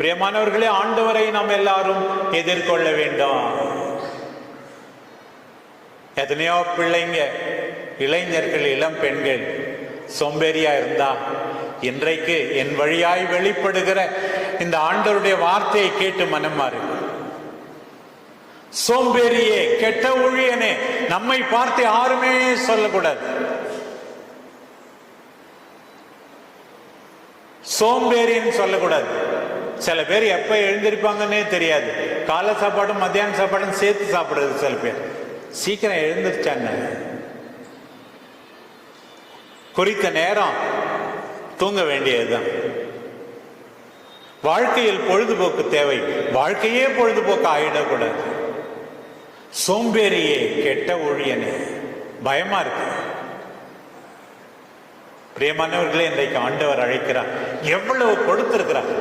பிரியமானவர்களே, ஆண்டவரை நாம் எல்லாரும் எதிர்கொள்ள வேண்டும். எத்தனையோ பிள்ளைங்க, இளைஞர்கள், இளம் பெண்கள் சோம்பேறியா இருந்தா இன்றைக்கு என் வழியாய் வெளிப்படுகிற இந்த ஆண்டவருடைய வார்த்தையை கேட்டு மனம் மாறு. சோம்பேறியே, கெட்ட ஊழியனே, நம்மை பார்த்து யாருமே சொல்லக்கூடாது. சோம்பேறின்னு சொல்லக்கூடாது. சில பேர் எப்ப எழுந்திருப்பாங்கன்னே தெரியாது. காலை சாப்பாடும் மத்தியான சாப்பாடும் சேர்த்து சாப்பிடுறது. சில பேர் சீக்கிரம் எழுந்திருச்சாங்க, குறித்த நேரம் தூங்க வேண்டியதுதான். வாழ்க்கையில் பொழுதுபோக்கு தேவை, வாழ்க்கையே பொழுதுபோக்கு ஆயிடக்கூடாது. சோம்பேறியே, கெட்ட ஊழியனே, பயமா இருக்கு. பிரியமானவர்களே, இன்றைக்கு ஆண்டவர் அழைக்கிறார். எவ்வளவு கொடுத்திருக்கிறார்.